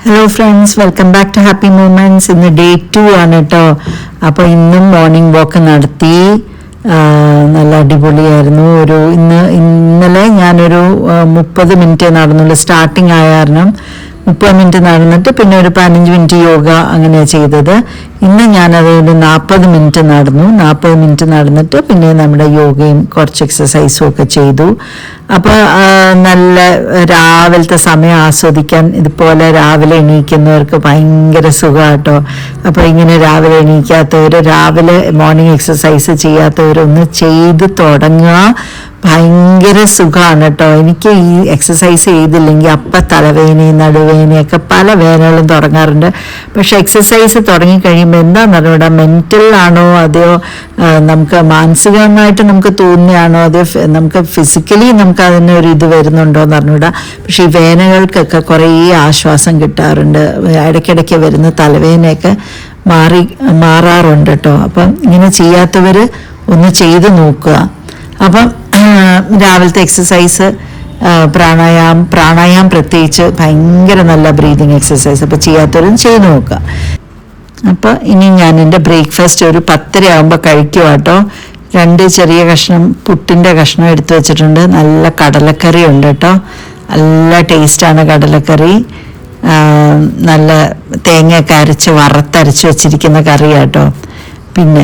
Hello friends, welcome back to happy moments. ഇന്ന് day 2 ആണ് കേട്ടോ. അപ്പോൾ ഇന്നും മോർണിംഗ് വാക്ക് നടത്തി. നല്ല അടിപൊളിയായിരുന്നു. ഇന്നലെ ഞാനൊരു 30 മിനിറ്റ് നടന്നുള്ളൂ. സ്റ്റാർട്ടിങ് ആയ കാരണം 30 മിനിറ്റ് നടന്നിട്ട് പിന്നെ ഒരു 15 മിനിറ്റ് യോഗ അങ്ങനെയാണ് ചെയ്തത്. ഇന്ന് ഞാനതൊരു 40 മിനിറ്റ് നടന്നു. 40 മിനിറ്റ് നടന്നിട്ട് പിന്നെ നമ്മുടെ യോഗയും കുറച്ച് എക്സസൈസും ഒക്കെ ചെയ്തു. അപ്പോൾ നല്ല രാവിലത്തെ സമയം ആസ്വദിക്കാൻ ഇതുപോലെ രാവിലെ എണീക്കുന്നവർക്ക് ഭയങ്കര സുഖമാട്ടോ. അപ്പോൾ ഇങ്ങനെ രാവിലെ എണീക്കാത്തവർ, രാവിലെ മോർണിംഗ് എക്സസൈസ് ചെയ്യാത്തവരൊന്ന് ചെയ്ത് തുടങ്ങുക. ഭയങ്കര സുഖമാണ് കേട്ടോ. എനിക്ക് ഈ എക്സസൈസ് ചെയ്തില്ലെങ്കിൽ അപ്പം തലവേദനയും നടുവേദനയൊക്കെ പല വേദനകളും തുടങ്ങാറുണ്ട്. പക്ഷെ എക്സസൈസ് തുടങ്ങിക്കഴിയുമ്പോൾ എന്താണെന്ന് അറിഞ്ഞൂടാ, മെൻ്റലാണോ അതെയോ നമുക്ക് മാനസികമായിട്ട് നമുക്ക് തോന്നുകയാണോ അതോ നമുക്ക് ഫിസിക്കലി നമുക്ക് അതിനൊരു ഇത് വരുന്നുണ്ടോ എന്ന് അറിഞ്ഞൂടാ. പക്ഷെ ഈ വേദനകൾക്കൊക്കെ കുറേ ആശ്വാസം കിട്ടാറുണ്ട്. ഇടയ്ക്കിടയ്ക്ക് വരുന്ന തലവേദനയൊക്കെ മാറാറുണ്ട് കേട്ടോ. അപ്പം ഇങ്ങനെ ചെയ്യാത്തവർ ഒന്ന് ചെയ്ത് നോക്കുക. അപ്പം രാവിലത്തെ എക്സസൈസ് പ്രാണായാം പ്രത്യേകിച്ച് ഭയങ്കര നല്ല ബ്രീതിങ് എക്സസൈസ്. അപ്പോൾ ചെയ്യാത്തവരും ചെയ്ത് നോക്കുക. അപ്പോൾ ഇനി ഞാൻ എൻ്റെ ബ്രേക്ക്ഫാസ്റ്റ് ഒരു 10:30 ആകുമ്പോൾ കഴിക്കുക കേട്ടോ. 2 ചെറിയ കഷ്ണം പുട്ടിൻ്റെ കഷ്ണം എടുത്തു വെച്ചിട്ടുണ്ട്. നല്ല കടലക്കറി ഉണ്ട് കേട്ടോ. നല്ല ടേസ്റ്റാണ് കടലക്കറി. നല്ല തേങ്ങയൊക്കെ വറുത്തരച്ച് വെച്ചിരിക്കുന്ന കറിയാട്ടോ. പിന്നെ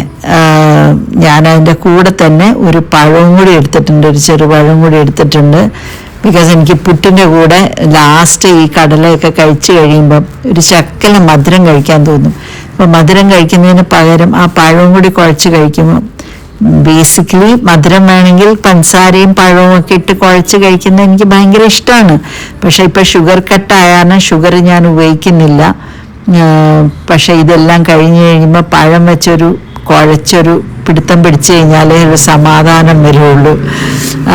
ഞാനതിൻ്റെ കൂടെ തന്നെ ഒരു പഴവും കൂടി എടുത്തിട്ടുണ്ട്, ഒരു ചെറുപഴവും കൂടി എടുത്തിട്ടുണ്ട്. ബിക്കോസ് എനിക്ക് പുട്ടിൻ്റെ കൂടെ ലാസ്റ്റ് ഈ കടലയൊക്കെ കഴിച്ച് കഴിയുമ്പം ഒരു ശക്കലം മധുരം കഴിക്കാൻ തോന്നും. അപ്പോൾ മധുരം കഴിക്കുന്നതിന് പകരം ആ പഴവും കൂടി കുഴച്ച് കഴിക്കുമ്പോൾ, ബേസിക്കലി മധുരം വേണമെങ്കിൽ പഞ്ചസാരയും പഴവും ഒക്കെ ഇട്ട് കുഴച്ച് കഴിക്കുന്നത് എനിക്ക് ഭയങ്കര ഇഷ്ടമാണ്. പക്ഷേ ഇപ്പോൾ ഷുഗർ കട്ടായാണ് ഷുഗർ ഞാൻ ഉപയോഗിക്കുന്നില്ല. പക്ഷെ ഇതെല്ലാം കഴിഞ്ഞ് കഴിയുമ്പോൾ പഴം വെച്ചൊരു കുഴച്ചൊരു പിടുത്തം പിടിച്ചു കഴിഞ്ഞാലേ ഒരു സമാധാനം വരുള്ളൂ.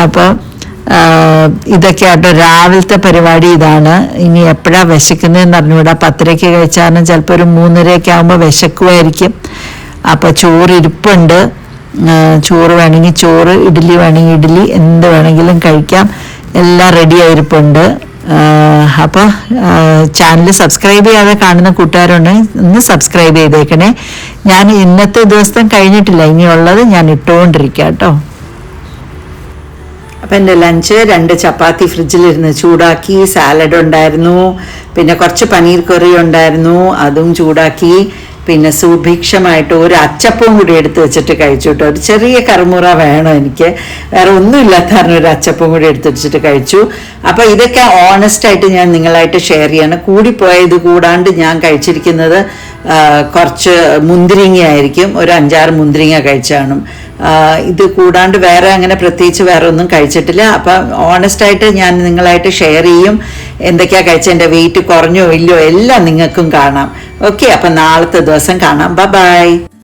അപ്പോൾ ഇതൊക്കെ ആട്ടോ രാവിലത്തെ പരിപാടി. ഇതാണ്. ഇനി എപ്പോഴാണ് വിശക്കുന്നതെന്ന് അറിഞ്ഞൂടാ. 10:30 കഴിച്ചാലും ചിലപ്പോൾ ഒരു 3:30 ആകുമ്പോൾ വിശക്കുമായിരിക്കും. അപ്പോൾ ചോറ് ഇരിപ്പുണ്ട്. ചോറ് വേണമെങ്കിൽ ചോറ്, ഇഡ്ഡലി വേണമെങ്കിൽ ഇഡ്ഡലി, എന്ത് വേണമെങ്കിലും കഴിക്കാം. എല്ലാം റെഡി ആയിരിപ്പുണ്ട്. അപ്പോൾ ചാനൽ സബ്സ്ക്രൈബ് ചെയ്യാതെ കാണുന്ന കൂട്ടുകാരുണ്ടെങ്കിൽ ഒന്ന് സബ്സ്ക്രൈബ് ചെയ്തേക്കണേ. ഞാൻ ഇന്നത്തെ ദിവസം കഴിഞ്ഞിട്ടില്ല, ഇനിയുള്ളത് ഞാൻ ഇട്ടുകൊണ്ടിരിക്കുക കേട്ടോ. അപ്പം എൻ്റെ ലഞ്ച് 2 ചപ്പാത്തി ഫ്രിഡ്ജിലിരുന്ന് ചൂടാക്കി, സാലഡ് ഉണ്ടായിരുന്നു, പിന്നെ കുറച്ച് പനീർ കറി ഉണ്ടായിരുന്നു, അതും ചൂടാക്കി. പിന്നെ സുഭിക്ഷമായിട്ട് ഒരു അച്ചപ്പവും കൂടി എടുത്ത് വെച്ചിട്ട് കഴിച്ചു കേട്ടോ. ഒരു ചെറിയ കറുമുറ വേണം എനിക്ക്, വേറെ ഒന്നും ഇല്ലാത്ത കാരണം ഒരു അച്ചപ്പവും കൂടി എടുത്ത് വെച്ചിട്ട് കഴിച്ചു. അപ്പോൾ ഇതൊക്കെ ഓണസ്റ്റായിട്ട് ഞാൻ നിങ്ങളായിട്ട് ഷെയർ ചെയ്യാണ്. കൂടിപ്പോയത് കൂടാണ്ട് ഞാൻ കഴിച്ചിരിക്കുന്നത് കുറച്ച് മുന്തിരിങ്ങ ആയിരിക്കും. ഒരു 5-6 മുന്തിരിങ്ങ കഴിച്ചാണ്. ഇത് കൂടാണ്ട് വേറെ അങ്ങനെ പ്രത്യേകിച്ച് വേറെ ഒന്നും കഴിച്ചിട്ടില്ല. അപ്പം ഓണസ്റ്റായിട്ട് ഞാൻ നിങ്ങളായിട്ട് ഷെയർ ചെയ്യും. എന്തൊക്കെയാണ് കഴിച്ചത്, എൻ്റെ വെയിറ്റ് കുറഞ്ഞോ ഇല്ലയോ എല്ലാം നിങ്ങൾക്കും കാണാം. ഓക്കെ, അപ്പം നാളത്തെ ദിവസം കാണാം. ബൈ.